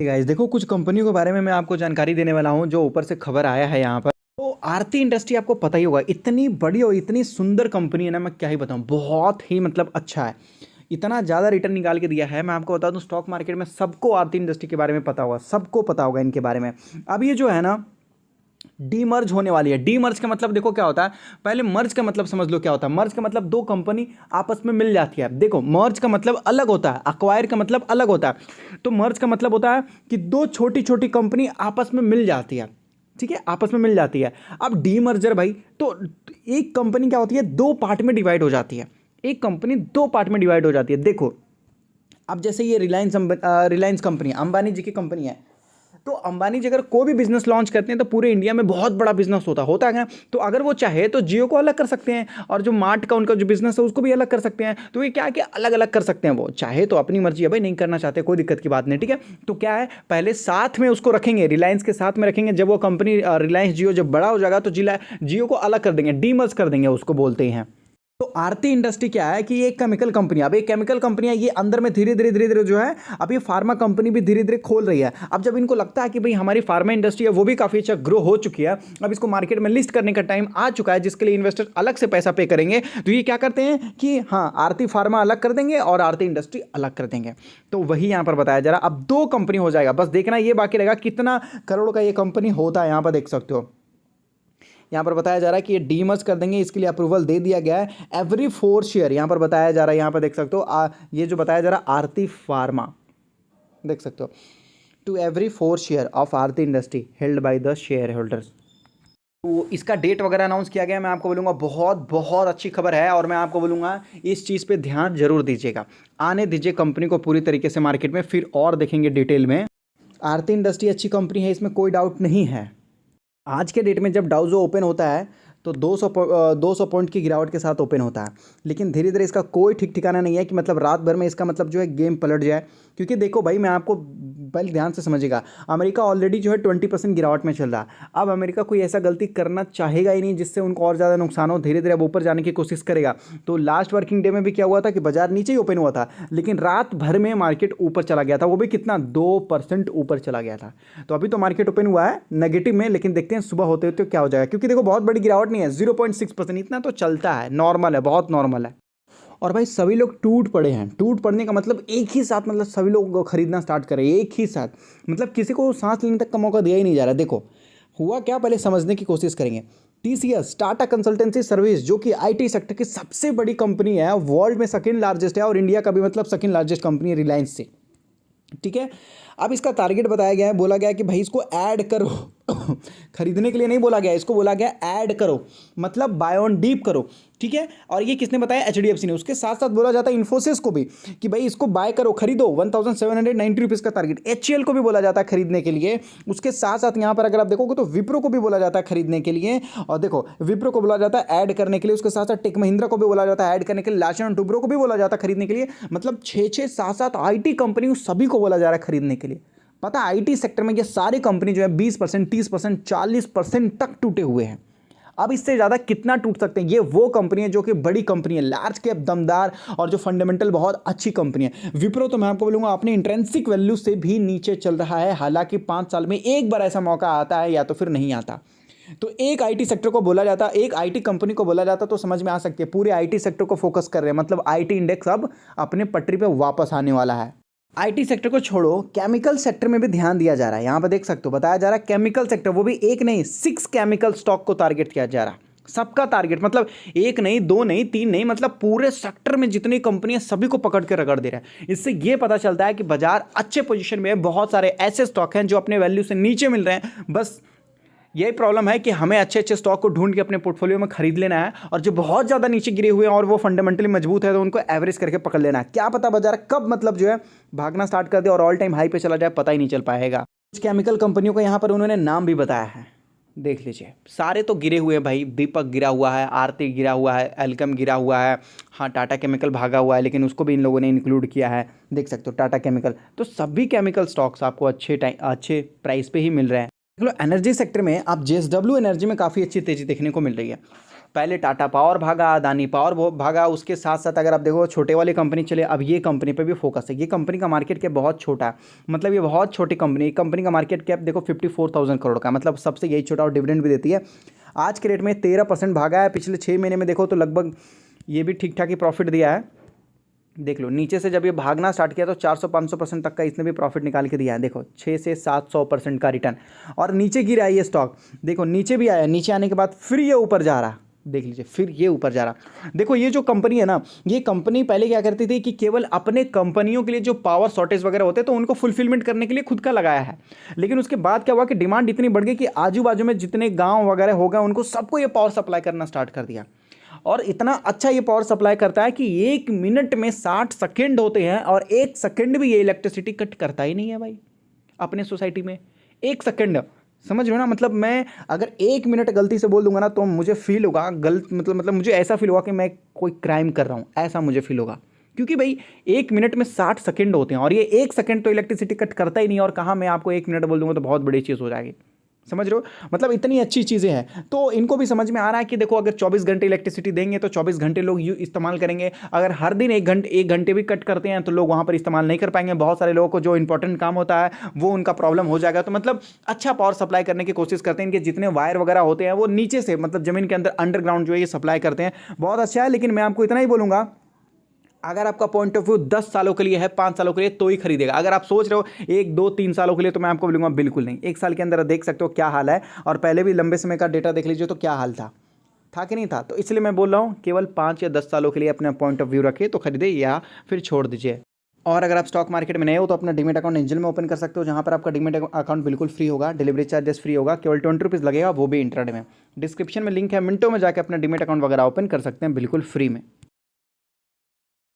Guys देखो, कुछ कंपनियों के बारे में मैं आपको जानकारी देने वाला हूँ जो ऊपर से खबर आया है यहाँ पर। तो आरती इंडस्ट्री आपको पता ही होगा, इतनी बड़ी और इतनी सुंदर कंपनी है ना, मैं क्या ही बताऊँ, बहुत ही मतलब अच्छा है। इतना ज़्यादा रिटर्न निकाल के दिया है। मैं आपको बता दूं, स्टॉक मार्केट में सबको आरती इंडस्ट्री के बारे में पता होगा, सबको पता होगा इनके बारे में। अब ये जो है ना, डीमर्ज होने वाली है। डीमर्ज का मतलब देखो क्या होता है। पहले मर्ज का मतलब समझ लो क्या होता है। मर्ज का मतलब दो कंपनी आपस में मिल जाती है। देखो, मर्ज का मतलब अलग होता है, अक्वायर का मतलब अलग होता है। तो मर्ज का मतलब होता है कि दो छोटी छोटी कंपनी आपस में मिल जाती है। ठीक है, आपस में मिल जाती है। अब डीमर्जर भाई, तो एक कंपनी क्या होती है, दो पार्ट में डिवाइड हो जाती है। एक कंपनी दो पार्ट में डिवाइड हो जाती है। देखो, अब जैसे ये रिलायंस कंपनी, अंबानी जी की कंपनी है। तो अंबानी जी अगर कोई भी बिजनेस लॉन्च करते हैं तो पूरे इंडिया में बहुत बड़ा बिजनेस होता है ना। तो अगर वो चाहे तो जियो को अलग कर सकते हैं, और जो मार्ट का उनका जो बिजनेस है उसको भी अलग कर सकते हैं। तो ये क्या है कि अलग अलग कर सकते हैं, वो चाहे तो, अपनी मर्जी है भाई, नहीं करना चाहते कोई दिक्कत की बात नहीं। ठीक है, तो क्या है, पहले साथ में उसको रखेंगे, रिलायंस के साथ में रखेंगे। जब वो कंपनी रिलायंस जियो जब बड़ा हो जाएगा तो जियो को अलग कर देंगे, डीमर्ज कर देंगे उसको बोलते हैं। तो आरती इंडस्ट्री क्या है कि ये केमिकल कंपनी, अब ये केमिकल कंपनियां ये अंदर में धीरे धीरे जो है, अब ये फार्मा कंपनी भी धीरे धीरे खोल रही है। अब जब इनको लगता है कि भाई हमारी फार्मा इंडस्ट्री है वो भी काफी अच्छा ग्रो हो चुकी है, अब इसको मार्केट में लिस्ट करने का टाइम आ चुका है, जिसके लिए इन्वेस्टर अलग से पैसा पे करेंगे। तो ये क्या करते हैं कि हाँ, आरती फार्मा अलग कर देंगे और आरती इंडस्ट्री अलग कर देंगे। तो वही यहां पर बताया जा रहा, अब दो कंपनी हो जाएगा। बस देखना ये बाकी रहेगा कितना करोड़ का ये कंपनी होता है। यहां पर देख सकते हो, यहाँ पर बताया जा रहा है कि ये डीमर्ज कर देंगे, इसके लिए अप्रूवल दे दिया गया है। एवरी 4 शेयर यहाँ पर बताया जा रहा है, यहाँ पर देख सकते हो, ये जो बताया जा रहा है आरती फार्मा, देख सकते हो, to every 4 share of Aarti industry held by the share holders. तो इसका डेट वगैरह अनाउंस किया गया है। मैं आपको बोलूँगा बहुत बहुत अच्छी खबर है, और मैं आपको बोलूँगा इस चीज़ पे ध्यान जरूर दीजिएगा। आने दीजिए कंपनी को पूरी तरीके से मार्केट में, फिर और देखेंगे डिटेल में। आरती इंडस्ट्री अच्छी कंपनी है, इसमें कोई डाउट नहीं है। आज के डेट में जब डाउजो ओपन होता है तो 200 पॉइंट की गिरावट के साथ ओपन होता है, लेकिन धीरे धीरे इसका कोई ठीक ठिकाना नहीं है कि मतलब रात भर में इसका मतलब जो है गेम पलट जाए। क्योंकि देखो भाई, मैं आपको पहले ध्यान से समझिएगा, अमेरिका ऑलरेडी जो है 20% गिरावट में चल रहा है। अब अमेरिका कोई ऐसा गलती करना चाहेगा ही नहीं जिससे उनको और ज़्यादा नुकसान हो। धीरे धीरे अब ऊपर जाने की कोशिश करेगा। तो लास्ट वर्किंग डे में भी क्या हुआ था कि बाजार नीचे ही ओपन हुआ था, लेकिन रात भर में मार्केट ऊपर चला गया था। वो भी कितना, 2% ऊपर चला गया था। तो अभी तो मार्केट ओपन हुआ है नेगेटिव में, लेकिन देखते हैं सुबह होते होते क्या हो जाएगा। क्योंकि देखो, बहुत बड़ी गिरावट नहीं है, 0.6%, इतना तो चलता है, नॉर्मल है, बहुत नॉर्मल है। और भाई सभी लोग टूट पड़े हैं। टूट पड़ने का मतलब एक ही साथ, मतलब सभी लोग खरीदना स्टार्ट करें एक ही साथ, मतलब किसी को सांस लेने तक का मौका दिया ही नहीं जा रहा। देखो हुआ क्या, पहले समझने की कोशिश करेंगे। टीसीएस, टाटा कंसल्टेंसी सर्विस, जो कि आईटी सेक्टर की सबसे बड़ी कंपनी है, वर्ल्ड में सेकंड लार्जेस्ट है, और इंडिया का भी मतलब सेकंड लार्जेस्ट कंपनी है रिलायंस से। ठीक है, अब इसका टारगेट बताया गया है, बोला गया है कि भाई इसको ऐड करो। खरीदने के लिए नहीं बोला गया, इसको बोला गया ऐड करो, मतलब बाय ऑन डीप करो। ठीक है, और ये किसने बताया, एचडीएफसी ने। उसके साथ साथ बोला जाता है इन्फोसिस को भी कि भाई इसको बाय करो, खरीदो, 1790 रुपीज़ का टारगेट। एचसीएल को भी बोला जाता है खरीदने के लिए। उसके साथ साथ यहाँ पर अगर आप देखोगे तो विप्रो को भी बोला जाता है खरीदने के लिए। और देखो, विप्रो को बोला जाता है ऐड करने के लिए। उसके साथ साथ टेक महिंद्रा को भी बोला जाता है ऐड करने के लिए। लार्सन टुब्रो को भी बोला जाता है खरीदने के लिए। मतलब 6-7 आईटी कंपनी, सभी को बोला जा रहा है खरीदने के लिए। पता, आईटी सेक्टर में ये सारी कंपनी जो है 20%, 30%, 40% तक टूटे हुए हैं। अब इससे ज़्यादा कितना टूट सकते हैं। ये वो कंपनी है जो कि बड़ी कंपनी है, लार्ज कैप, दमदार, और जो फंडामेंटल बहुत अच्छी कंपनी है। विप्रो तो मैं आपको बोलूँगा अपने इंट्रेंसिक वैल्यू से भी नीचे चल रहा है। हालांकि 5 साल में एक बार ऐसा मौका आता है, या तो फिर नहीं आता। तो एक आईटी सेक्टर को बोला जाता, एक आईटी कंपनी को बोला जाता, तो समझ में आ सकती है पूरे आईटी सेक्टर को फोकस कर रहे हैं। मतलब आईटी इंडेक्स अब अपने पटरी पे वापस आने वाला है। आईटी सेक्टर को छोड़ो, केमिकल सेक्टर में भी ध्यान दिया जा रहा है। यहां पर देख सकते हो, बताया जा रहा है केमिकल सेक्टर, वो भी एक नहीं 6 केमिकल स्टॉक को टारगेट किया जा रहा है। सबका टारगेट, मतलब एक नहीं, दो नहीं, तीन नहीं, मतलब पूरे सेक्टर में जितनी कंपनियां सभी को पकड़ के रगड़ दे रहा है। इससे यह पता चलता है कि बाजार अच्छे पोजीशन में है। बहुत सारे ऐसे स्टॉक हैं जो अपने वैल्यू से नीचे मिल रहे हैं। बस यही प्रॉब्लम है कि हमें अच्छे अच्छे स्टॉक को ढूंढ के अपने पोर्टफोलियो में खरीद लेना है, और जो बहुत ज़्यादा नीचे गिरे हुए हैं और वो फंडामेंटली मजबूत है तो उनको एवरेज करके पकड़ लेना है। क्या पता बाजार कब मतलब जो है भागना स्टार्ट कर दे और ऑल टाइम हाई पे चला जाए, पता ही नहीं चल पाएगा। कुछ केमिकल कंपनियों का यहाँ पर उन्होंने नाम भी बताया है, देख लीजिए। सारे तो गिरे हुए हैं भाई, दीपक गिरा हुआ है, आरती गिरा हुआ है, एल्केम गिरा हुआ है। हाँ, टाटा केमिकल भागा हुआ है, लेकिन उसको भी इन लोगों ने इंक्लूड किया है। देख सकते हो टाटा केमिकल। तो सभी केमिकल स्टॉक्स आपको अच्छे प्राइस पे ही मिल रहे हैं। एनर्जी सेक्टर में आप जेएसडब्ल्यू एनर्जी में काफ़ी अच्छी तेजी देखने को मिल रही है। पहले टाटा पावर भागा, अदानी पावर भागा, उसके साथ साथ अगर आप देखो छोटे वाली कंपनी चले, अब ये कंपनी पे भी फोकस है। ये कंपनी का मार्केट कैप बहुत छोटा है, मतलब ये बहुत छोटी कंपनी, कंपनी का मार्केट कैप देखो 54,000 करोड़ का, मतलब सबसे यही छोटा, और डिविडेंड भी देती है। आज के रेट में 13% भागा है। पिछले 6 महीने में देखो तो लगभग ये भी ठीक ठाक ही प्रॉफिट दिया है। देख लो नीचे से जब ये भागना स्टार्ट किया तो 400-500% तक का इसने भी प्रॉफिट निकाल के दिया है। देखो 6 से 700% का रिटर्न, और नीचे गिरा है ये स्टॉक, देखो नीचे भी आया, नीचे आने के बाद फिर ये ऊपर जा रहा, देख लीजिए फिर ये ऊपर जा रहा। देखो ये जो कंपनी है ना, ये कंपनी पहले क्या करती थी कि केवल अपने कंपनियों के लिए जो पावर शॉर्टेज वगैरह होते तो उनको फुलफिलमेंट करने के लिए खुद का लगाया है, लेकिन उसके बाद क्या हुआ कि डिमांड इतनी बढ़ गई कि आजू बाजू में जितने गाँव वगैरह हो गए उनको सबको ये पावर सप्लाई करना स्टार्ट कर दिया। और इतना अच्छा ये पावर सप्लाई करता है कि 1 मिनट में 60 सेकेंड होते हैं, और 1 सेकेंड भी ये इलेक्ट्रिसिटी कट करता ही नहीं है भाई अपने सोसाइटी में। 1 सेकेंड, समझ रहे हो ना, मतलब मैं अगर 1 मिनट गलती से बोल दूंगा ना तो मुझे फील होगा गलत, मतलब मुझे ऐसा फील होगा कि मैं कोई क्राइम कर रहा हूँ, ऐसा मुझे फील होगा, क्योंकि भाई 1 मिनट में 60 सेकेंड होते हैं और ये 1 सेकेंड तो इलेक्ट्रिसिटी कट करता ही नहीं है। और कहाँ मैं आपको 1 मिनट बोल दूंगा तो बहुत बड़ी चीज़ हो जाएगी, समझ रहे हो, मतलब इतनी अच्छी चीज़ें हैं। तो इनको भी समझ में आ रहा है कि देखो अगर 24 घंटे इलेक्ट्रिसिटी देंगे तो 24 घंटे लोग इस्तेमाल करेंगे। अगर हर दिन 1 घंटे भी कट करते हैं तो लोग वहाँ पर इस्तेमाल नहीं कर पाएंगे। बहुत सारे लोगों को जो इंपॉर्टेंट काम होता है वो उनका प्रॉब्लम हो जाएगा। तो मतलब अच्छा पावर सप्लाई करने की कोशिश करते हैं। इनके जितने वायर वगैरह होते हैं वो नीचे से, मतलब ज़मीन के अंदर अंडरग्राउंड जो है ये सप्लाई करते हैं, बहुत अच्छा है। लेकिन मैं आपको इतना ही बोलूँगा, अगर आपका पॉइंट ऑफ व्यू 10 सालों के लिए है, 5 सालों के लिए, तो ही खरीदेगा। अगर आप सोच रहे हो 1 2 3 सालों के लिए, तो मैं आपको बोलूँगा बिल्कुल नहीं। 1 साल के अंदर देख सकते हो क्या हाल है, और पहले भी लंबे समय का डेटा देख लीजिए तो क्या हाल था कि नहीं था। तो इसलिए मैं बोल रहा हूँ केवल 5 या 10 सालों के लिए अपना पॉइंट ऑफ व्यू रखिए तो खरीदे, या फिर छोड़ दीजिए। और अगर आप स्टॉक मार्केट में नए हो तो अपना डीमेट अकाउंट एंजल में ओपन कर सकते हो, जहाँ पर आपका डीमेट अकाउंट बिल्कुल फ्री होगा, डिलीवरी चार्जेस फ्री होगा, केवल 20 रुपीज़ लगेगा, वो भी इंट्राडे में। डिस्क्रिप्शन में लिंक है, मिनटों में जाकर अपना डीमेट अकाउंट वगैरह ओपन कर सकते हैं बिल्कुल फ्री में।